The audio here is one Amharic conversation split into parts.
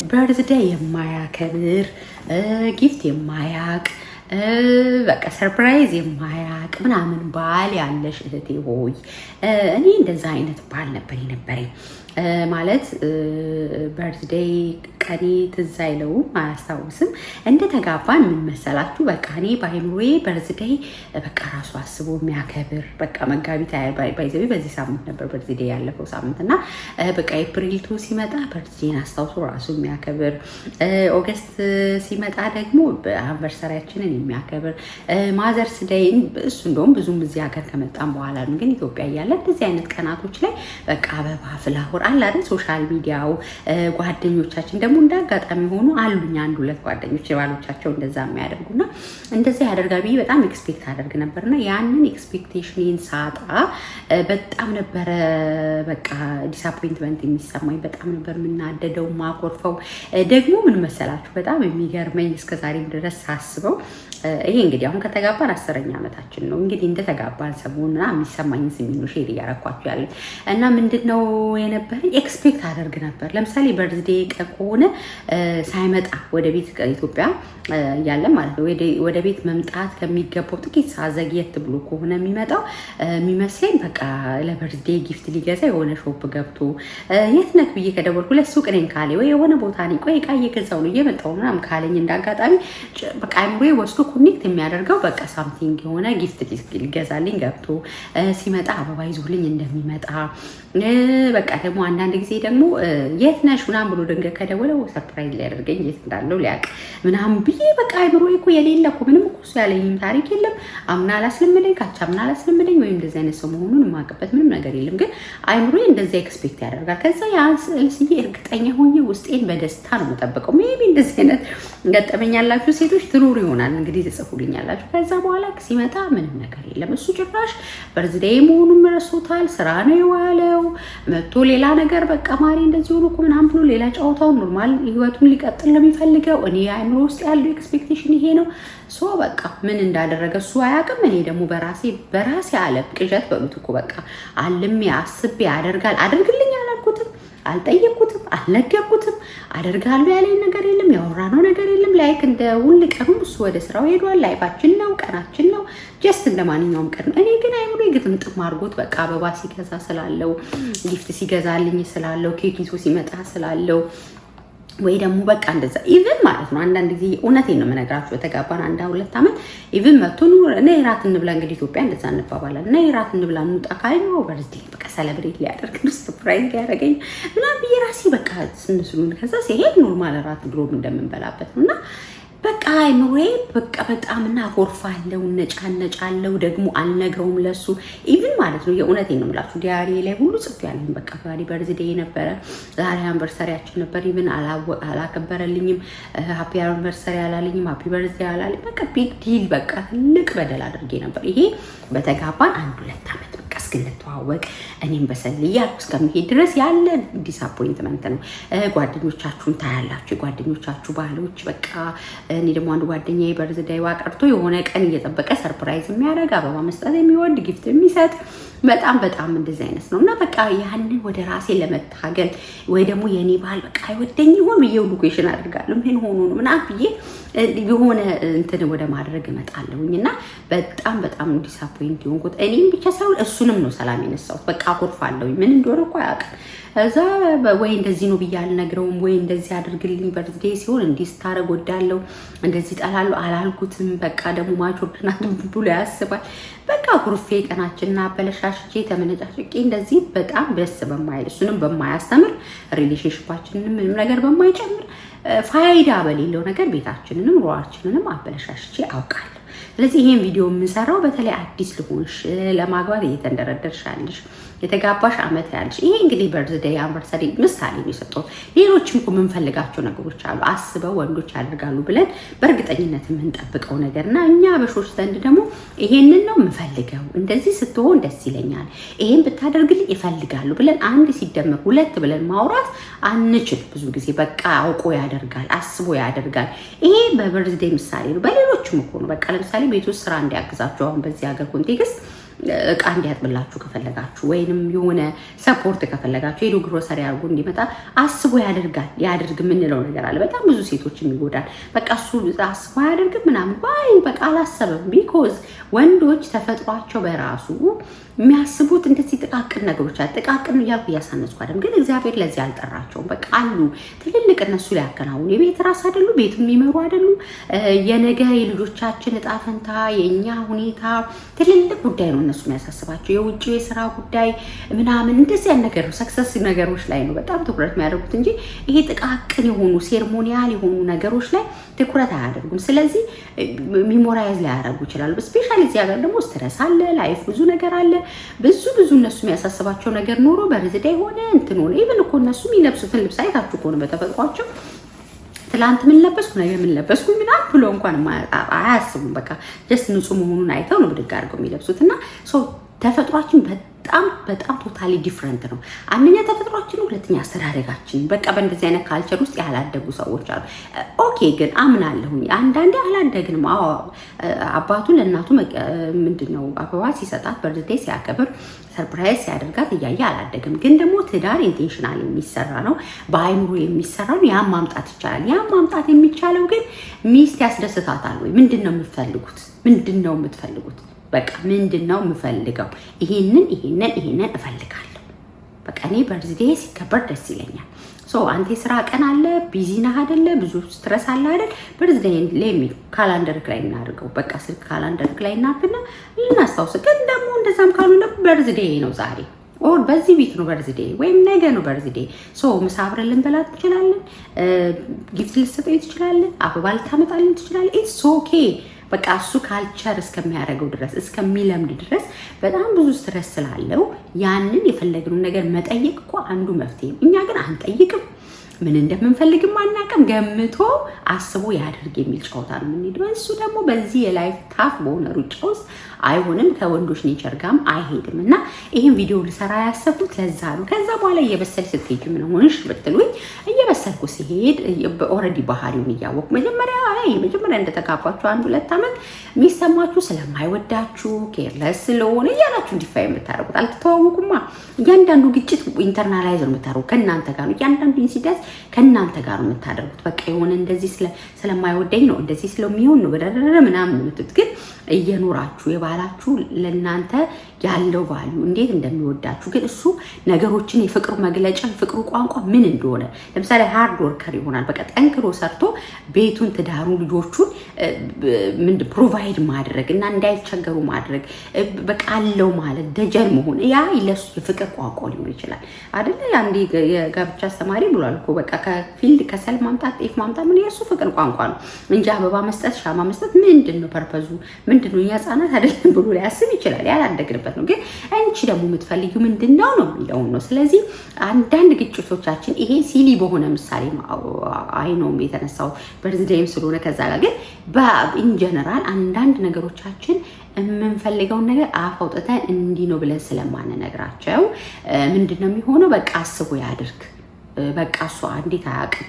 በርዝዴይ የማያከብር ጊፍት የማያቅ በቃ ሰርፕራይዝ የማያቅ ምናምን ባል ያለሽ እህቴ ሆይ እኔ እንደዛ አይነት ባል ነበር የነበረኝ። ማለት በርዝዴይ ቀኔ ትዝ አይለውም አያስታውስም። እንደተጋባን ምን መሰላችሁ በቃ እኔ ባይኑሬ በርዝዴይ በቃ ራሱ አስቦ የሚያከብር በቃ መጋቢት ባይዘቤ በዚህ ሳምንት ነበር በርዝዴይ ያለፈው ሳምንት እና በቃ ኤፕሪል 2 ሲመጣ በርዝዴይን አስታውሶ ራሱ የሚያከብር ኦገስት ሲመጣ ደግሞ አንቨርሰሪያችንን የሚያከብር ማዘርስ ዴይን እሱ እንደውም ብዙም እዚህ ሀገር ከመጣም በኋላ ነው። ግን ኢትዮጵያ እያለ እንደዚህ አይነት ቀናቶች ላይ በቃ አበባ ፍላወር አለ አይደል ሶሻል ሚዲያው ጓደኞቻችን ደግሞ እንዳጋጣሚ ሆኑ አሉኝ አንድ ሁለት ጓደኞች የባሎቻቸው እንደዛ የሚያደርጉና እንደዚህ ያደርጋል ብዬ በጣም ኤክስፔክት አደርግ ነበርና ያንን ኤክስፔክቴሽንን ሳጣ በጣም ነበረ በቃ ዲስአፖይንትመንት የሚሰማኝ። በጣም ነበር የምናደደው ማኮርፈው። ደግሞ ምን መሰላችሁ በጣም የሚገርመኝ እስከዛሬም ድረስ ሳስበው ይሄ እንግዲህ አሁን ከተጋባን 10ኛ ዓመታችን ነው። እንግዲህ እንደተጋባን ሰሞኑን የሚሰማኝ ስሜት ነው ሼር እያረኳችሁ ያለ እና ምንድነው የነበረኝ ኤክስፔክት አደርግ ነበር። ለምሳሌ በርዝዴይ ከሆነ ሳይመጣ ወደ ቤት ኢትዮጵያ ያለ ማለት ነው ወደ ቤት መምጣት ከሚገባው ጥቂት ሰዓት ዘግየት ብሎ ከሆነ የሚመጣው የሚመስለኝ በቃ ለበርዝዴይ ጊፍት ሊገዛ የሆነ ሾፕ ገብቶ የት ነህ ብዬ ከደወልኩ ለሱቅ ነኝ ካለ ወይ የሆነ ቦታ ነኝ ቆይ ዕቃ እየገዛው ነው እየመጣው ምናምን ካለኝ እንዳጋጣሚ በቃ አይምሮዬ ወስዶ ኮኔክት የሚያደርገው በቃ ሳምቲንግ የሆነ ጊፍት ሊገዛልኝ ገብቶ ሲመጣ አበባ ይዞልኝ እንደሚመጣ በቃ ደግሞ አንዳንድ ጊዜ ደግሞ የት ነሽ ምናምን ብሎ ድንገት ከደወለ ሰርፕራይዝ ሊያደርገኝ የት እንዳለው ሊያውቅ ምናምን ብዬ በቃ አይምሮዬ እኮ የሌለ እኮ ምንም እኮ እሱ ያለኝም ታሪክ የለም። አምና አላስለመደኝ ካቻምና አላስለመደኝ ወይም እንደዚህ አይነት ሰው መሆኑን የማውቅበት ምንም ነገር የለም። ግን አይምሮዬ እንደዚህ ኤክስፔክት ያደርጋል። ከዛ ያን ስልስዬ እርግጠኛ ሆኜ ውስጤን በደስታ ነው የምጠብቀው። ሜቢ እንደዚህ አይነት ገጠመኝ ያላችሁ ሴቶች ትኖሩ ይሆናል እንግዲህ ትጽፉልኛላችሁ። ከዛ በኋላ ሲመጣ ምንም ነገር የለም። እሱ ጭራሽ በርዝዴይ መሆኑን ረስቶታል። ስራ ነው የዋለው መጥቶ ሌላ ነገር በቃ ማሪ እንደዚህ ሆኖ እኮ ምናምን ብሎ ሌላ ጨዋታውን ኖርማል ህይወቱን ሊቀጥል ነው የሚፈልገው። እኔ አይምሮ ውስጥ ያለው ኤክስፔክቴሽን ይሄ ነው። ሶ በቃ ምን እንዳደረገ እሱ አያውቅም። እኔ ደግሞ በራሴ ዓለም ቅዠት በሉት እኮ በቃ አልሜ አስቤ አደርግልኝ አላልኩትም፣ አልጠየቅኩትም፣ አልነገርኩትም። አደርጋለሁ ያለኝ ነገር የለም፣ ያወራነው ነገር የለም። ላይክ እንደ ሁል ቀኑ እሱ ወደ ስራው ሄዷል። ላይፋችን ነው፣ ቀናችን ነው፣ ጀስት እንደማንኛውም ቀን ነው። እኔ ግን አይምሮ ግጥምጥም አድርጎት በቃ አበባ ሲገዛ ስላለው፣ ጊፍት ሲገዛልኝ ስላለው፣ ኬክ ይዞ ሲመጣ ስላለው ወይ ደግሞ በቃ እንደዛ ኢቭን ማለት ነው። አንዳንድ ጊዜ እውነቴን ነው የምነግራችሁ በተጋባን 1-2 ዓመት ኢቭን መጥቶ እኔ ራት እንብላ እንግዲህ ኢትዮጵያ እንደዛ እንባባላለን እና ራት እንብላ እንውጣ ካለኝ በርዝዴይ በቃ ሰለብሬት ሊያደርግ ነው ሰርፕራይዝ ሊያደርገኝ ምናምን ብዬ ራሴ በቃ ስንስሉን ከዛ ሲሄድ ኖርማል ራት ድሮም እንደምንበላበት ነው እና በቃ አይምሮዬ በቃ በጣም እና አኮርፋለሁ፣ ነጫነጫለሁ። ደግሞ አልነግረውም ለሱ ኢቭን ማለት ነው። የእውነቴን ነው የምላችሁ ዲያሪ ላይ ሁሉ ጽፌያለሁ። በቃ ዛሬ በርዝዴይ ነበረ፣ ዛሬ አንቨርሰሪያችን ነበር። ኢቭን አላከበረልኝም፣ ሃፒ አንቨርሰሪ አላለኝም፣ ሃፒ በርዝዴይ አላለኝ። በቃ ቢግ ዲል በቃ ትልቅ በደል አድርጌ ነበር። ይሄ በተጋባን 1-2 ዓመት በቃ እስክንተዋወቅ እኔም በሰል እያልኩ እስከሚሄድ ድረስ ያለ ዲስአፖይንትመንት ነው። ጓደኞቻችሁን ታያላችሁ፣ የጓደኞቻችሁ ባህሎች በቃ እኔ ደግሞ አንድ ጓደኛዬ በርዝዴይ ቀርቶ የሆነ ቀን እየጠበቀ ሰርፕራይዝ የሚያደርግ አበባ መስጠት የሚወድ ጊፍት የሚሰጥ በጣም እንደዚህ አይነት ነው እና በቃ ያንን ወደ ራሴ ለመታገል ወይ ደግሞ የኔ ባህል በቃ አይወደኝ ይሆን ብዬ ሁሉ ኩዌሽን አድርጋለሁ። ምን ሆኖ ነው ምናምን ብዬ የሆነ እንትን ወደ ማድረግ እመጣለሁኝ እና በጣም ዲስአፖይንት የሆንኩት እኔም ብቻ ሳይሆን እሱንም ነው ሰላም የነሳሁት። በቃ አኮርፋለሁኝ ምን እንደሆነ እኮ አያውቅም። እዛ ወይ እንደዚህ ነው ብዬ አልነግረውም፣ ወይ እንደዚህ አድርግልኝ በርዝዴይ ሲሆን እንዲህ ስታረግ ወዳለሁ እንደዚህ ጠላለሁ አላልኩትም። በቃ ደግሞ ማቾርድናት ብሎ ያስባል። በቃ ኩርፌ ቀናችንና አበለሻሽቼ ተመነጫጭቄ እንደዚህ በጣም ደስ በማይል እሱንም በማያስተምር ሪሌሽንሺፓችንንም ምንም ነገር በማይጨምር ፋይዳ በሌለው ነገር ቤታችንንም ሩዋችንንም አበለሻሽቼ አውቃለሁ። ስለዚህ ይሄን ቪዲዮ የምሰራው በተለይ አዲስ ልሆንሽ ለማግባት እየተንደረደርሽ ያለሽ የተጋባሽ አመት ያለሽ ይሄ እንግዲህ በርዝዴይ አንቨርሰሪ ምሳሌ ነው የሰጠሁት። ሌሎችም እኮ የምንፈልጋቸው ነገሮች አሉ አስበው ወንዶች ያደርጋሉ ብለን በእርግጠኝነት የምንጠብቀው ነገርና እኛ በሾች ዘንድ ደግሞ ይሄንን ነው የምፈልገው፣ እንደዚህ ስትሆን ደስ ይለኛል፣ ይሄን ብታደርግልኝ ይፈልጋሉ ብለን 1 ሲደመር 2 ብለን ማውራት አንችል። ብዙ ጊዜ በቃ አውቆ ያደርጋል፣ አስቦ ያደርጋል። ይሄ በበርዝዴይ ምሳሌ ነው። በሌሎችም እኮ ነው። በቃ ለምሳሌ ቤት ውስጥ ስራ እንዲያግዛቸው አሁን በዚህ ሀገር ኮንቴክስት እቃ እንዲያጥብላችሁ ከፈለጋችሁ ወይንም የሆነ ሰፖርት ከፈለጋችሁ ሄዶ ግሮሰሪ አድርጎ እንዲመጣ አስቦ ያድርግ የምንለው ነገር አለ። በጣም ብዙ ሴቶች የሚጎዳል። በቃ እሱ አስቦ ያድርግ ምናምን ባይ በቃ አላሰበም። ቢኮዝ ወንዶች ተፈጥሯቸው በራሱ የሚያስቡት እንደዚህ ጥቃቅን ነገሮች አለ። ጥቃቅን እያልኩ እያሳነስኩ አይደለም፣ ግን እግዚአብሔር ለዚህ አልጠራቸውም። በቃ አሉ ትልልቅ እነሱ ሊያከናውኑ የቤት ራስ አይደሉ፣ ቤት የሚመሩ አይደሉ። የነገ የልጆቻችን እጣ ፈንታ የእኛ ሁኔታ ትልልቅ ጉዳይ ነው እነሱ የሚያሳስባቸው። የውጭ የስራ ጉዳይ ምናምን እንደዚህ ያን ነገር ሰክሰስ ነገሮች ላይ ነው በጣም ትኩረት የሚያደርጉት እንጂ ይሄ ጥቃቅን የሆኑ ሴርሞኒያል የሆኑ ነገሮች ላይ ትኩረት አያደርጉም። ስለዚህ ሚሞራይዝ ላይ ያደርጉ ይችላሉ። ስፔሻሊ እዚህ ሀገር ደግሞ ስትረስ አለ፣ ላይፍ ብዙ ነገር አለ። ብዙ እነሱ የሚያሳስባቸው ነገር ኖሮ በርዝዴይ ሆነ እንትን ሆነ ኢቭን እኮ እነሱ የሚለብሱትን ልብስ አይታችሁ ከሆነ በተፈጥሯቸው ትላንት ምን ለበስኩ ነገ ምን ለበስኩ ምናምን ብሎ እንኳን አያስቡም። በቃ ጀስት ንጹህ መሆኑን አይተው ነው ብድግ አድርገው የሚለብሱት እና ተፈጥሯችን በጣም ቶታሊ ዲፍረንት ነው። አንደኛ ተፈጥሯችን፣ ሁለተኛ አስተዳደጋችን። በቃ በእንደዚህ አይነት ካልቸር ውስጥ ያላደጉ ሰዎች አሉ። ኦኬ ግን አምናለሁኝ አንዳንዴ አላደግንም። አባቱ ለእናቱ ምንድነው አበባ ሲሰጣት በርዝዴይ ሲያከብር ሰርፕራይዝ ሲያደርጋት እያየ አላደግም። ግን ደግሞ ትዳር ኢንቴንሽናል የሚሰራ ነው፣ በአይምሮ የሚሰራ ነው። ያን ማምጣት ይቻላል። ያን ማምጣት የሚቻለው ግን ሚስት ያስደስታታል ወይ? ምንድነው የምትፈልጉት? ምንድነው የምትፈልጉት? በቃ ምንድነው የምፈልገው? ይሄንን እፈልጋለሁ። በቃ እኔ በርዝዴይ ሲከበር ደስ ይለኛል። አንተ የስራ ቀን አለ፣ ቢዚ ነህ አይደለ? ብዙ ስትረስ አለ አይደል? በርዝዴይ ለሚል ካላንደርክ ላይ እናድርገው። በቃ ስልክ ካላንደርክ ላይ እናድርግና ልናስታውስ። ግን ደግሞ እንደዛም ካልሆነ በርዝዴይ ነው ዛሬ ኦር በዚህ ዊክ ነው በርዝዴይ ወይም ነገ ነው በርዝዴይ። ምሳ አብረን ልንበላ ትችላለን፣ ጊፍት ልትሰጠኝ ትችላለን፣ አበባ ልታመጣልን ትችላለን። ኢትስ ኦኬ። በቃ እሱ ካልቸር እስከሚያደርገው ድረስ እስከሚለምድ ድረስ በጣም ብዙ ስትረስ ስላለው ያንን የፈለግነውን ነገር መጠየቅ እኮ አንዱ መፍትሄ። እኛ ግን አንጠይቅም። ምን እንደምንፈልግም አናውቅም። ገምቶ አስቦ ያድርግ የሚል ጨዋታ ነው የምንሄደው። እሱ ደግሞ በዚህ የላይፍ ታፍ በሆነ ሩጫ ውስጥ አይሆንም፣ ከወንዶች ኔቸር ጋርም አይሄድም። እና ይህን ቪዲዮ ልሰራ ያሰብኩት ለዛ ነው። ከዛ በኋላ እየበሰል ስትሄጂ ምን ሆንሽ ብትሉኝ እየበሰልኩ ሲሄድ ኦልሬዲ ባህሪውን እያወቅሁ መጀመሪያ እንደተጋባችሁ 1-2 ዓመት የሚሰማችሁ ስለማይወዳችሁ ኬርለስ ስለሆነ እያላችሁ እንዲፋይ የምታደርጉት አልተተዋወቁማ። እያንዳንዱ ግጭት ኢንተርናላይዝ ነው የምታደርጉት ከእናንተ ጋር ነው። እያንዳንዱ ኢንሲደንስ ከእናንተ ጋር ነው የምታደርጉት። በቃ የሆነ እንደዚህ ስለማይወደኝ ነው እንደዚህ ስለሚሆን ነው በደረረ ምናምን የምትሉት። ግን እየኖራችሁ የባላችሁ ለእናንተ ያለው ቫልዩ እንዴት እንደሚወዳችሁ ግን እሱ ነገሮችን የፍቅሩ መግለጫ የፍቅሩ ቋንቋ ምን እንደሆነ ለምሳሌ ሃርድ ወርከር ይሆናል። በቃ ጠንክሮ ሰርቶ ቤቱን፣ ትዳሩን፣ ልጆቹን ፕሮቫይድ ማድረግ እና እንዳይቸገሩ ማድረግ በቃ አለው ማለት ደጀን መሆን ያ ለሱ የፍቅር ቋንቋ ሊሆን ይችላል አይደለ? አንዴ የጋብቻ አስተማሪ ብሏል እኮ በቃ ከፊልድ ከሰል ማምጣት ጤፍ ማምጣት ምን የሱ ፍቅር ቋንቋ ነው እንጂ አበባ መስጠት ሻማ መስጠት ምንድነው ፐርፐዙ ምንድነው? እኛ ህጻናት አይደለም ብሎ ሊያስብ ይችላል። ያላደግንበት ነው። ግን አንቺ ደግሞ የምትፈልጊው ምንድነው ነው የሚለው ነው። ስለዚህ አንዳንድ ግጭቶቻችን ይሄ ሲሊ በሆነ ምሳሌ አይ ነው የተነሳው በርዝዴይም ስለሆነ ከዛ ጋር ግን በኢን ጀነራል አንዳንድ ነገሮቻችን የምንፈልገውን ነገር አፍ አውጥተን እንዲህ ነው ብለን ስለማንነግራቸው ምንድነው የሚሆነው? በቃ አስቦ ያድርግ። በቃ እሷ እንዴት አያውቅም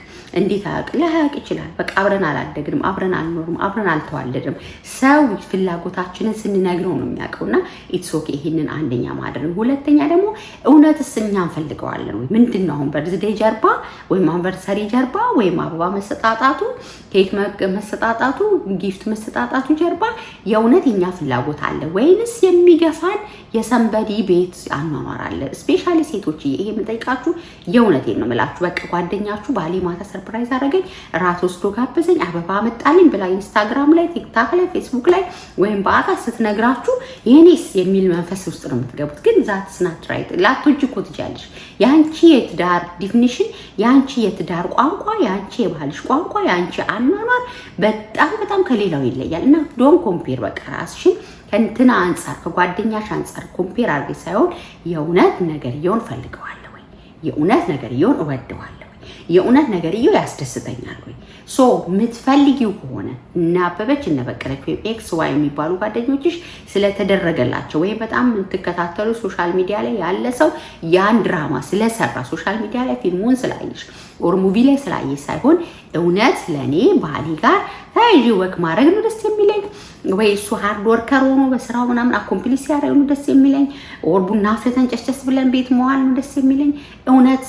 ላያውቅ ይችላል። በቃ አብረን አላደግንም፣ አብረን አልኖርም፣ አብረን አልተዋለድም። ሰው ፍላጎታችንን ስንነግረው ነው የሚያውቀውና ኢትስ ኦኬ። ይሄንን አንደኛ ማድረግ። ሁለተኛ ደግሞ እውነትስ እኛ እንፈልገዋለን ወይ? ምንድነው አሁን በርዝዴይ ጀርባ ወይም አንቨርሰሪ ጀርባ ወይም አበባ መሰጣጣቱ፣ ኬክ መሰጣጣቱ፣ ጊፍት መሰጣጣቱ ጀርባ የእውነት የኛ ፍላጎት አለ ወይንስ የሚገፋን የሰንበዲ ቤት አኗኗር አለ? ስፔሻሊ ሴቶች ይሄ የምጠይቃችሁ የእውነቴን ነው የምላችሁ። በቃ ጓደኛችሁ ባሌ ማታ ሰርፕራይዝ አደረገኝ፣ ራት ወስዶ ጋበዘኝ፣ አበባ አመጣልኝ ብላ ኢንስታግራም ላይ፣ ቲክታክ ላይ፣ ፌስቡክ ላይ ወይም በአካል ስትነግራችሁ የኔስ የሚል መንፈስ ውስጥ ነው የምትገቡት። ግን ዛትስ ናት ራይት። ላቶጅ እኮ ትችያለሽ። ያንቺ የትዳር ዲፊኒሽን፣ ያንቺ የትዳር ቋንቋ፣ ያንቺ የባህልሽ ቋንቋ፣ ያንቺ አኗኗር በጣም ከሌላው ይለያል። እና ዶን ኮምፔር። በቃ ራስሽን ከእንትና አንጻር ከጓደኛሽ አንጻር ኮምፔር አድርገሽ ሳይሆን የእውነት ነገርየውን ፈልገዋለሁ ወይ፣ የእውነት ነገርየውን እወደዋለሁ፣ የእውነት ነገርየው ያስደስተኛል ወይ? ሶ የምትፈልጊው ከሆነ እና አበበች እነ በቀለች ወይም ኤክስ ዋይ የሚባሉ ጓደኞችሽ ስለተደረገላቸው ወይም በጣም የምትከታተሉ ሶሻል ሚዲያ ላይ ያለ ሰው ያን ድራማ ስለሰራ ሶሻል ሚዲያ ላይ ፊልሙን ስላየሽ ኦር ሙቪ ላይ ስላየሽ ሳይሆን እውነት ለእኔ ባሌ ጋር ተያይዤ ወክ ማድረግ ነው ደስ የሚለኝ፣ ወይ እሱ ሃርድ ወርከር ሆኖ በስራው ምናምን አኮምፕሊስ ሲያደርግ ነው ደስ የሚለኝ፣ ኦር ቡና አፍልተን ጨስጨስ ብለን ቤት መዋል ነው ደስ የሚለኝ፣ እውነት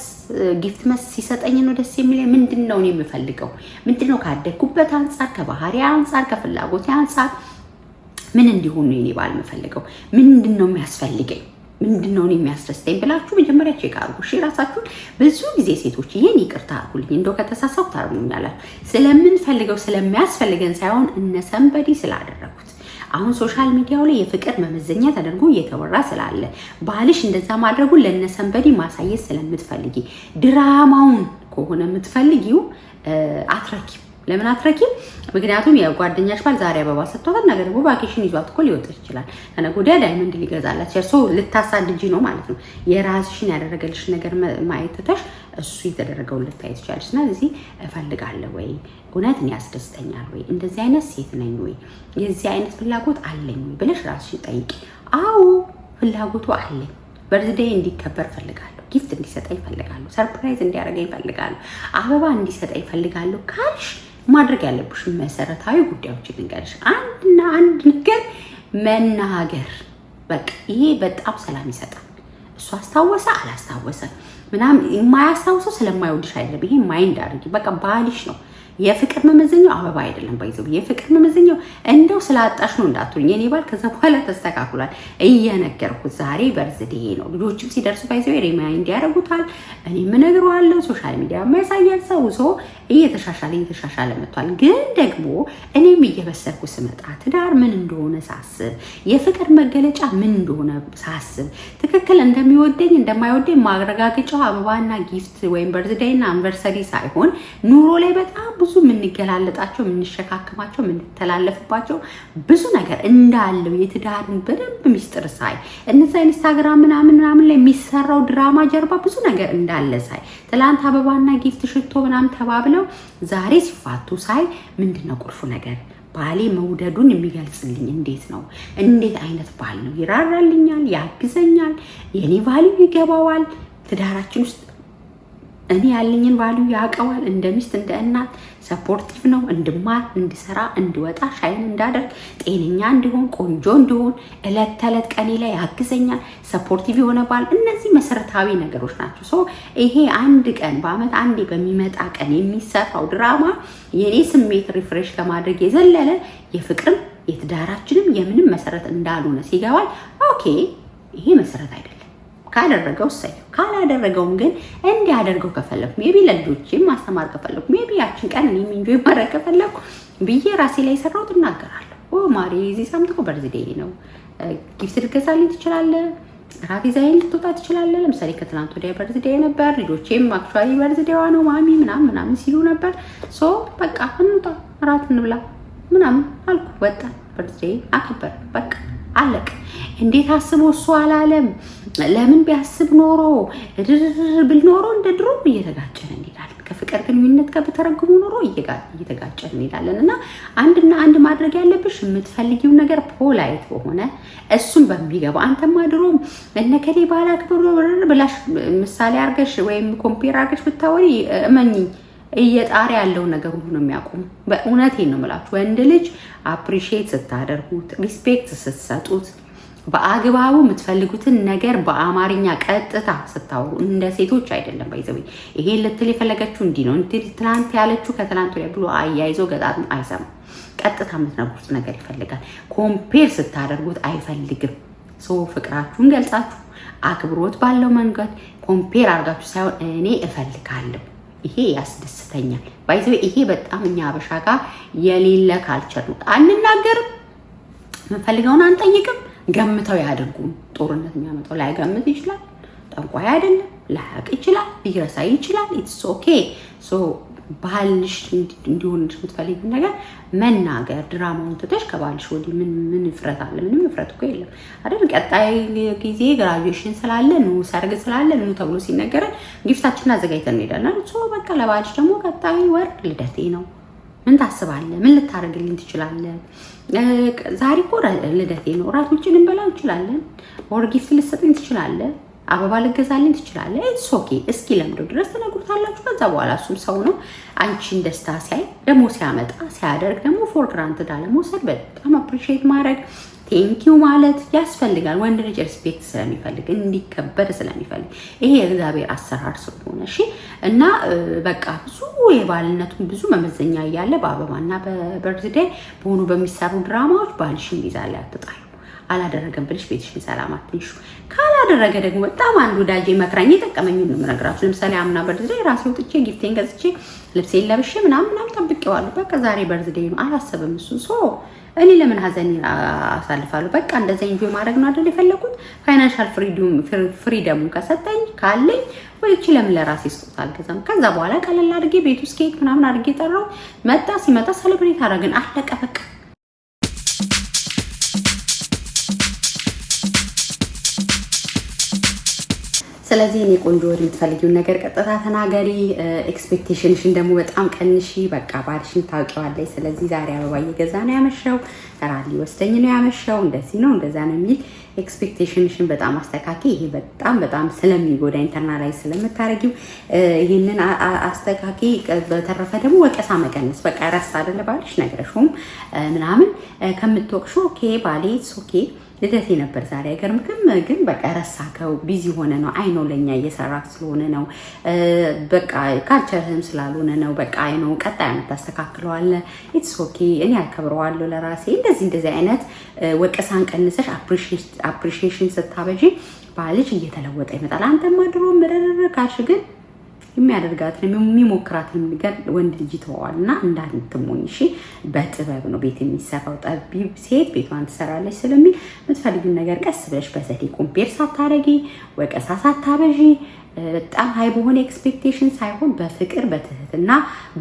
ጊፍት መስ ሲሰጠኝ ነው ደስ የሚለኝ። ምንድን ነው እኔ የምፈልገው? ምንድን ነው ካደግኩበት አንጻር፣ ከባህሪ አንጻር፣ ከፍላጎቴ አንጻር ምን እንዲሆን ነው የኔ ባል የምፈልገው? ምንድን ነው የሚያስፈልገኝ? ምንድን ነው የሚያስደስተኝ ብላችሁ መጀመሪያ ቼክ አድርጉ። እሺ ራሳችሁን። ብዙ ጊዜ ሴቶች ይሄን ይቅርታ አድርጉልኝ እንደው ከተሳሳው ታርሙኛላችሁ። ስለምንፈልገው ስለሚያስፈልገን ሳይሆን እነ ሰንበዲ ስላደረጉት አሁን ሶሻል ሚዲያው ላይ የፍቅር መመዘኛ ተደርጎ እየተወራ ስላለ ባልሽ እንደዛ ማድረጉ ለነ ሰንበዲ ማሳየት ስለምትፈልጊ ድራማውን ከሆነ የምትፈልጊው አትረኪም። ለምን አትረኪም? ምክንያቱም የጓደኛሽ ባል ዛሬ አበባ ሰጥቷታል፣ ነገ ደግሞ ቫኬሽን ይዟት እኮ ሊወጣ ይችላል። ከነገ ወዲያ ዳይመንድ ሊገዛላት እርሶ ልታሳድጂ ነው ማለት ነው። የራስሽን ያደረገልሽ ነገር ማየት ትተሽ እሱ የተደረገውን ልታይ ትችላለሽ። እና እዚህ እፈልጋለሁ ወይ እውነት እኔ ያስደስተኛል ወይ እንደዚህ አይነት ሴት ነኝ ወይ የዚህ አይነት ፍላጎት አለኝ ወይ ብለሽ ራስሽን ጠይቂ። አዎ ፍላጎቱ አለኝ፣ በርዝዴይ እንዲከበር ፈልጋለሁ፣ ጊፍት እንዲሰጠኝ ፈልጋለሁ፣ ሰርፕራይዝ እንዲያደርገኝ ፈልጋለሁ፣ አበባ እንዲሰጠኝ ፈልጋለሁ ካልሽ ማድረግ ያለብሽ መሰረታዊ ጉዳዮችን ልንገርሽ። አንድና አንድ ነገር መናገር፣ በቃ ይሄ በጣም ሰላም ይሰጣል። እሱ አስታወሰ አላስታወሰ ምናምን የማያስታውሰው ስለማይወድሽ አይደለም። ይሄ ማይንድ አድርጊ። በቃ ባልሽ ነው። የፍቅር መመዘኛው አበባ አይደለም። ባይዘው የፍቅር መመዘኛው እንደው ስላጣሽ ነው እንዳትሉኝ። የኔ ባል ከዛ በኋላ ተስተካክሏል እየነገርኩት። ዛሬ በርዝዴ ነው። ልጆችም ሲደርሱ ባይዘው ሪማይንድ ያደርጉታል። እኔ ምን እነግረዋለሁ፣ ሶሻል ሚዲያ የማያሳያል ሰው እየተሻሻለ መጥቷል። ግን ደግሞ እኔም እየበሰልኩ ስመጣ ትዳር ምን እንደሆነ ሳስብ፣ የፍቅር መገለጫ ምን እንደሆነ ሳስብ፣ ትክክል እንደሚወደኝ እንደማይወደኝ ማረጋገጫው አበባና ጊፍት ወይም በርዝዴይና አንቨርሰሪ ሳይሆን ኑሮ ላይ በጣም ብዙ የምንገላለጣቸው የምንሸካከማቸው የምንተላለፍባቸው ብዙ ነገር እንዳለው የትዳርን በደንብ ሚስጥር ሳይ እነዛ ኢንስታግራም ምናምን ላይ የሚሰራው ድራማ ጀርባ ብዙ ነገር እንዳለ ሳይ ትላንት አበባና ጊፍት ሽቶ ምናምን ተባብለው ዛሬ ሲፋቱ ሳይ ምንድነው ቁልፉ ነገር? ባሌ መውደዱን የሚገልጽልኝ እንዴት ነው? እንዴት አይነት ባል ነው? ይራራልኛል፣ ያግዘኛል፣ የኔ ቫልዩ ይገባዋል፣ ትዳራችን ውስጥ እኔ ያለኝን ቫልዩ ያውቀዋል፣ እንደ ሚስት እንደ እናት ሰፖርቲቭ ነው፣ እንድማር እንድሰራ እንድወጣ ሻይን እንዳደርግ ጤነኛ እንዲሆን ቆንጆ እንዲሆን እለት ተዕለት ቀኔ ላይ ያግዘኛል፣ ሰፖርቲቭ የሆነ ባል። እነዚህ መሰረታዊ ነገሮች ናቸው። ሶ ይሄ አንድ ቀን በአመት አንዴ በሚመጣ ቀን የሚሰራው ድራማ የኔ ስሜት ሪፍሬሽ ከማድረግ የዘለለ የፍቅርም የትዳራችንም የምንም መሰረት እንዳልሆነ ሲገባል፣ ኦኬ ይሄ መሰረት አይደለም ካደረገው ሰይ ካላደረገውም ግን እንዲያደርገው ከፈለኩ ሜቢ ለልጆቼም ማስተማር ከፈለኩ ሜቢ ያችን ቀን እኔም ኢንጆይ ማድረግ ከፈለኩ ብዬ ራሴ ላይ ሰራው እናገራለሁ። ኦ ማሪ እዚህ ሳምንት እኮ በርዝዴይ ነው፣ ጊፍት ልትገዛልኝ ትችላለህ፣ ራት ይዘኸኝ ልትወጣ ትችላለህ። ለምሳሌ ከትናንት ወዲያ በርዝዴይ ነበር፣ ልጆቼም አክቹዋሊ በርዝዴዋ ነው ማሚ ምናምን ሲሉ ነበር። ሶ በቃ እንውጣ ራት እንብላ ምናምን አልኩ። ወጣን፣ በርዝዴይ አከበር፣ በቃ አለቅ። እንዴት አስቦ እሱ አላለም? ለምን ቢያስብ ኖሮ ብል ኖሮ እንደ ድሮ እየተጋጨን እንሄዳለን። ከፍቅር ግንኙነት ጋር በተረጉሙ ኖሮ እየተጋጨን እንሄዳለን። እና አንድና አንድ ማድረግ ያለብሽ የምትፈልጊው ነገር ፖላይት በሆነ እሱም በሚገባ አንተማ ድሮም እነከሌ ባላ ክብር ብላሽ ምሳሌ አርገሽ ወይም ኮምፔር አርገሽ ብታወሪ እመኚኝ እየጣሪ ያለው ነገር ሁሉ ነው የሚያቆሙ። በእውነቴን ነው የምላችሁ። ወንድ ልጅ አፕሪሺየት ስታደርጉት፣ ሪስፔክት ስትሰጡት፣ በአግባቡ የምትፈልጉትን ነገር በአማርኛ ቀጥታ ስታወሩ እንደ ሴቶች አይደለም። ባይዘው ይሄን ልትል የፈለገችው እንዲህ ነው እንዴ ትናንት ያለችው ከትናንት ወዲያ ብሎ አያይዞ ገጣጥሞ አይሰማም። ቀጥታ የምትነግሩት ነገር ይፈልጋል። ኮምፔር ስታደርጉት አይፈልግም። ሶ ፍቅራችሁን ገልጻችሁ አክብሮት ባለው መንገድ ኮምፔር አድርጋችሁ ሳይሆን እኔ እፈልጋለሁ ይሄ ያስደስተኛል። ባይዘው ይሄ በጣም እኛ አበሻ ጋር የሌለ ካልቸር ነው። አንናገርም፣ የምንፈልገውን አንጠይቅም፣ ገምተው ያደርጉም። ጦርነት የሚያመጣው ላይገምት ይችላል፣ ጠንቋይ አይደለም፣ ላያውቅ ይችላል፣ ሊረሳ ይችላል። ኢትስ ኦኬ። ሶ ባልሽ እንዲሆንሽ የምትፈልጊው ነገር መናገር። ድራማውን ትተሽ ከባልሽ ወዲህ ምን እፍረት አለ? ምንም እፍረት እኮ የለም አይደል? ቀጣይ ጊዜ ግራጁዌሽን ስላለ ነው ሰርግ ስላለ ነው ተብሎ ሲነገረን ጊፍታችንን አዘጋጅተን እንሄዳለን። በቃ ለባልሽ ደግሞ ቀጣይ ወር ልደቴ ነው፣ ምን ታስባለህ? ምን ልታደርግልኝ ትችላለህ? ዛሬ እኮ ልደቴ ነው፣ እራት ውጭ ልንበላ እንችላለን፣ ወር ጊፍት ልትሰጠኝ ትችላለህ፣ አበባ ልገዛልኝ ትችላለህ። ኢትስ ኦኬ። እስኪ ለምዶ ድረስ ተነግሩታላችሁ። ከዛ በኋላ እሱም ሰው ነው። አንቺን ደስታ ሲያይ ደግሞ ሲያመጣ ሲያደርግ ደግሞ ፎር ግራንትድ አለመውሰድ፣ በጣም አፕሪሺየት ማድረግ፣ ቴንኪው ማለት ያስፈልጋል። ወንድ ልጅ ሪስፔክት ስለሚፈልግ እንዲከበር ስለሚፈልግ ይሄ የእግዚአብሔር አሰራር ስለሆነ እሺ። እና በቃ ብዙ የባልነቱን ብዙ መመዘኛ እያለ በአበባና በበርዝዴይ በሆኑ በሚሰሩ ድራማዎች ባልሽን ይዛል ያትጣሉ። አላደረገም ብለሽ ቤትሽን ሰላም አትንሹ። ካላደረገ ደግሞ በጣም አንድ ወዳጄ መክራኝ የጠቀመኝ ነው የምነግራችሁ። ለምሳሌ አምና በርዝዴይ ራሴ ወጥቼ ጊፍቴን ገዝቼ ልብሴን ለብሼ ምናምን ጠብቄዋለሁ። በቃ ዛሬ በርዝዴይ ነው አላሰብም እሱ እኔ ለምን ሀዘን አሳልፋለሁ? በቃ እንደዛ ኢንጆይ ማድረግ ነው አይደል የፈለኩት። ፋይናንሻል ፍሪደሙ ከሰጠኝ ካለኝ ወይቺ ለምን ለራሴ ስጦታ አልገዛም? ከዛ በኋላ ቀለል አድርጌ ቤት ውስጥ ኬክ ምናምን አድርጌ ጠራው። ሲመጣ ሰለብሬት አደረግን። አለቀ በቃ። ስለዚህ እኔ ቆንጆ ወሬ የምትፈልጊውን ነገር ቀጥታ ተናገሪ። ኤክስፔክቴሽንሽን ደግሞ በጣም ቀንሺ። በቃ ባልሽን ታውቂዋለሽ። ስለዚህ ዛሬ አበባ እየገዛ ነው ያመሸው፣ ራሊ ወስደኝ ነው ያመሸው፣ እንደዚህ ነው እንደዛ ነው የሚል ኤክስፔክቴሽንሽን በጣም አስተካኪ። ይሄ በጣም ስለሚጎዳ ኢንተርናላይዝ ስለምታረጊው ይሄንን አስተካኪ። በተረፈ ደግሞ ወቀሳ መቀነስ። በቃ ረሳ አይደለ ባልሽ ነግረሽውም ምናምን ከምትወቅሹ ኦኬ ባሌ ኦኬ ልደቴ ነበር ዛሬ አይገርምክም? ግን በቃ ረሳከው፣ ቢዚ ሆነ ነው። አይ ነው ለኛ እየሰራ ስለሆነ ነው። በቃ ካልቸርህም ስላልሆነ ነው። በቃ አይ ነው ቀጣይ ዓመት ታስተካክለዋለህ። ኢትስ ኦኬ እኔ አከብረዋለሁ ለራሴ። እንደዚህ አይነት ወቀሳን ቀንሰሽ አፕሪሺዬሽን ስታበጂ ባልሽ እየተለወጠ ይመጣል። አንተማ ድሮ ምርር ካልሽ ግን የሚያደርጋትን የሚሞክራትን ነገር ወንድ ልጅ ይተዋል። እና እንዳትሞኝ እሺ። በጥበብ ነው ቤት የሚሰራው። ጠቢብ ሴት ቤቷን ትሰራለች ስለሚል የምትፈልጊውን ነገር ቀስ ብለሽ በዘዴ ኮምፔር ሳታረጊ ወቀሳ ሳታበዢ በጣም ሀይ በሆነ ኤክስፔክቴሽን ሳይሆን በፍቅር በትህትና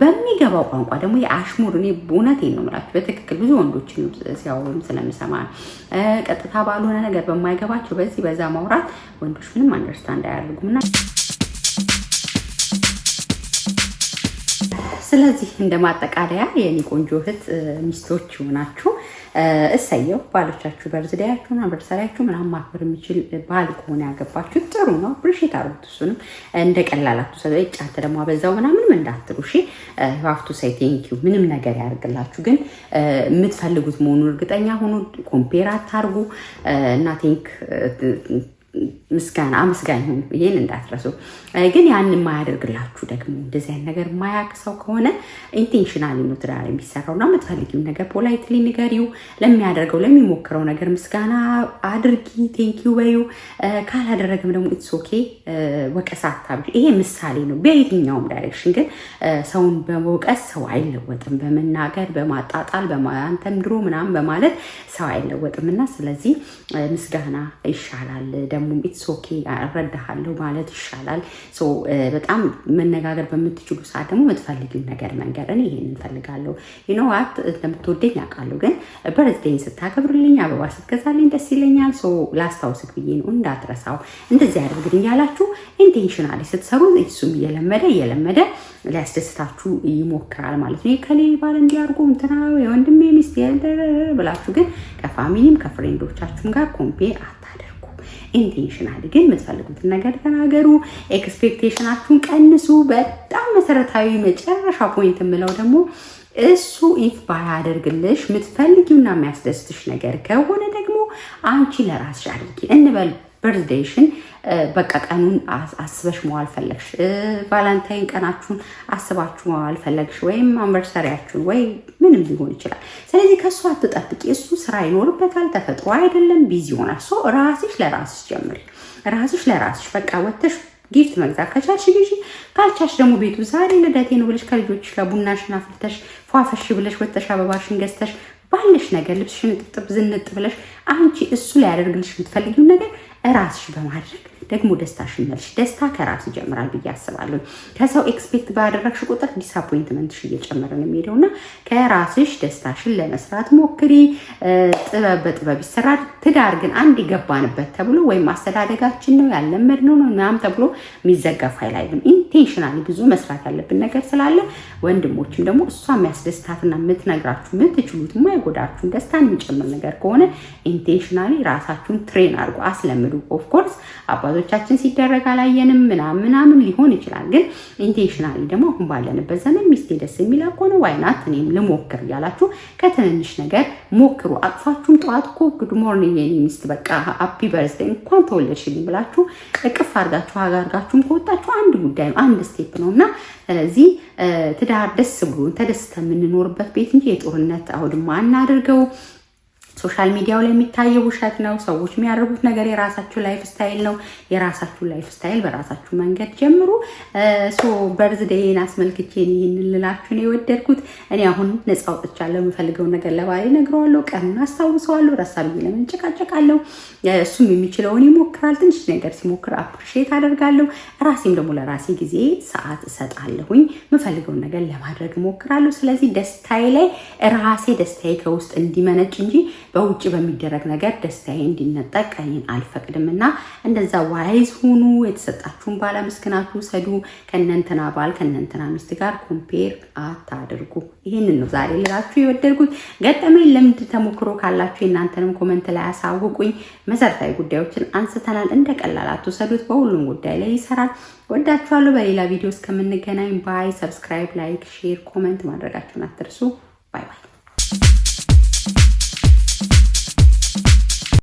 በሚገባው ቋንቋ ደግሞ የአሽሙር እኔ እውነቴን ነው የምላችሁ በትክክል ብዙ ወንዶችን ሲያወሩም ስለምሰማ ቀጥታ ባልሆነ ነገር በማይገባቸው በዛ ማውራት ወንዶች ምንም አንደርስታንድ አያደርጉምና ስለዚህ እንደማጠቃለያ የኔ ቆንጆ እህት ሚስቶች ሆናችሁ እሰየው ባሎቻችሁ በርዝዴያችሁና በርሳሪያችሁ ምናምን ማክበር የሚችል ባል ከሆነ ያገባችሁ ጥሩ ነው። ብርሽት አርጉት። እሱንም እንደቀላላችሁ ሰው ጫት ደግሞ አበዛው ምናምንም እንዳትሉ እሺ። ሀፍቱ ሳይ ቴንኪዩ ምንም ነገር ያርግላችሁ። ግን የምትፈልጉት መሆኑን እርግጠኛ ሆኑ። ኮምፔር አታርጉ እና ቴንክ ምስጋና አመስጋኝ ሁኑ። ይሄን እንዳትረሱ። ግን ያን የማያደርግላችሁ ደግሞ እንደዚህ አይነት ነገር የማያውቅ ሰው ከሆነ ኢንቴንሽናሊ ነው ትዳር የሚሰራውና የምትፈልጊው ነገር ፖላይትሊ ንገሪው። ለሚያደርገው ለሚሞክረው ነገር ምስጋና አድርጊ፣ ቴንኪዩ በዩ። ካላደረግም ደግሞ ኢትስ ኦኬ ወቀሳ አታብዢ። ይሄ ምሳሌ ነው በየትኛውም ዳይሬክሽን። ግን ሰውን በመውቀስ ሰው አይለወጥም። በመናገር በማጣጣል አንተም ድሮ ምናምን በማለት ሰው አይለወጥም። እና ስለዚህ ምስጋና ይሻላል። ደግሞ ኢትስ ኦኬ እረዳሃለሁ ማለት ይሻላል። በጣም መነጋገር በምትችሉ ሰዓት ደግሞ የምትፈልጊው ነገር መንገር። እኔ ይሄን እንፈልጋለሁ ዋት እንደምትወደኝ ያውቃለሁ። ግን በርዝዴይን ስታከብርልኝ አበባ ስትገዛልኝ ደስ ይለኛል። ላስታውስክ ብዬ ነው እንዳትረሳው። እንደዚህ አድርግልኝ ያላችሁ ኢንቴንሽናሊ ስትሰሩ እሱም እየለመደ ሊያስደስታችሁ ይሞክራል ማለት ነው። ከሌ ባል እንዲያርጉ እንትና የወንድሜ ሚስት ብላችሁ ግን ከፋሚሊም ከፍሬንዶቻችሁም ጋር ኮምፔር አታደርጉ። ኢንቴንሽናሊ ግን የምትፈልጉትን ነገር ተናገሩ። ኤክስፔክቴሽናችሁን ቀንሱ። በጣም መሰረታዊ መጨረሻ ፖይንት የምለው ደግሞ እሱ ኢፍ ባያደርግልሽ የምትፈልጊውና የሚያስደስትሽ ነገር ከሆነ ደግሞ አንቺ ለራስሽ አድርጊ እንበል። በርዝዴይሽን በቃ ቀኑን አስበሽ መዋል ፈለግሽ፣ ቫላንታይን ቀናችሁን አስባችሁ መዋል ፈለግሽ፣ ወይም አንቨርሰሪያችሁን ወይ ምንም ሊሆን ይችላል። ስለዚህ ከእሱ አትጠብቂ። እሱ ስራ ይኖርበታል፣ ተፈጥሮ አይደለም፣ ቢዚ ይሆናል። ራስሽ ለራስሽ ጀምሪ። ራስሽ ለራስሽ በቃ ወተሽ ጊፍት መግዛት ከቻልሽ ግዢ፣ ካልቻልሽ ደግሞ ቤቱ ዛሬ ልደቴ ነው ብለሽ ከልጆችሽ ጋር ቡናሽን አፍልተሽ ፏፈሽ ብለሽ ወተሽ አበባሽን ገዝተሽ ባለሽ ነገር ልብስሽን ጥጥብ ዝንጥ ብለሽ አንቺ እሱ ላይ ያደርግልሽ የምትፈልጊውን ነገር ራስሽ በማድረግ ደግሞ ደስታሽን መልሽ። ደስታ ከራስ ይጀምራል ብዬ አስባለሁ። ከሰው ኤክስፔክት ባደረግሽ ቁጥር ዲስአፖይንትመንትሽ እየጨመረ ነው የሚሄደውና ከራስሽ ደስታሽን ለመስራት ሞክሪ። ጥበብ በጥበብ ይሰራል። ትዳር ግን አንድ የገባንበት ተብሎ ወይም አስተዳደጋችን ነው ያለመድነው ነው ምናምን ተብሎ የሚዘጋ ፋይል አይደለም። ኢንቴንሽናሊ ብዙ መስራት ያለብን ነገር ስላለ ወንድሞችም ደግሞ እሷ የሚያስደስታትና የምትነግራችሁ የምትችሉት የማይጎዳችሁን ደስታን የሚጨምር ነገር ከሆነ ኢንቴንሽናሊ ራሳችሁን ትሬን አድርጎ አስለምዱ። ኦፍኮርስ አባቶቻችን ሲደረግ አላየንም ምናምን ሊሆን ይችላል። ግን ኢንቴንሽናሊ ደግሞ አሁን ባለንበት ዘመን ሚስቴ ደስ የሚላ ከሆነ ዋይናት እኔም ልሞክር እያላችሁ ከትንንሽ ነገር ሞክሩ። አቅፋችሁም ጠዋት እኮ ጉድ ሞርኒንግ የኔ ሚስት በቃ ሃፒ በርዝዴይ እንኳን ተወለድሽልኝ ብላችሁ እቅፍ አድርጋችሁ አጋርጋችሁም ከወጣችሁ አንድ ጉዳይ ነው፣ አንድ ስቴፕ ነው እና ስለዚህ ትዳር ደስ ብሎን ተደስተን የምንኖርበት ቤት እንጂ የጦርነት አውድማ አናድርገው። ሶሻል ሚዲያው ላይ የሚታየው ውሸት ነው። ሰዎች የሚያደርጉት ነገር የራሳችሁ ላይፍ ስታይል ነው። የራሳችሁ ላይፍ ስታይል በራሳችሁ መንገድ ጀምሩ። በርዝዴይን አስመልክቼ ይህንን ልላችሁ ነው የወደድኩት። እኔ አሁን ነፃ ወጥቻለሁ። የምፈልገውን ነገር ለባሌ እነግረዋለሁ። ቀኑን አስታውሰዋለሁ። ረሳ ብዬ ለምን ጨቃጨቃለሁ? እሱም የሚችለውን ይሞክራል። ትንሽ ነገር ሲሞክር አፕሪሼት አደርጋለሁ። ራሴም ደግሞ ለራሴ ጊዜ ሰዓት እሰጣለሁኝ። የምፈልገውን ነገር ለማድረግ እሞክራለሁ። ስለዚህ ደስታዬ ላይ ራሴ ደስታዬ ከውስጥ እንዲመነጭ እንጂ በውጭ በሚደረግ ነገር ደስታዬ እንዲነጠቅ እኔን አልፈቅድም እና እንደዛ ዋይዝ ሁኑ። የተሰጣችሁን ባል አመስግናችሁ ውሰዱ። ከእነንትና ባል ከእነንትና ሚስት ጋር ኮምፔር አታድርጉ። ይህንን ነው ዛሬ ልላችሁ የወደድኩት። ገጠመኝ ልምድ ተሞክሮ ካላችሁ የእናንተንም ኮመንት ላይ አሳውቁኝ። መሰረታዊ ጉዳዮችን አንስተናል። እንደ ቀላል አትውሰዱት። በሁሉም ጉዳይ ላይ ይሰራል። ወዳችኋለሁ። በሌላ ቪዲዮ እስከምንገናኝ ባይ። ሰብስክራይብ፣ ላይክ፣ ሼር፣ ኮመንት ማድረጋችሁን አትርሱ።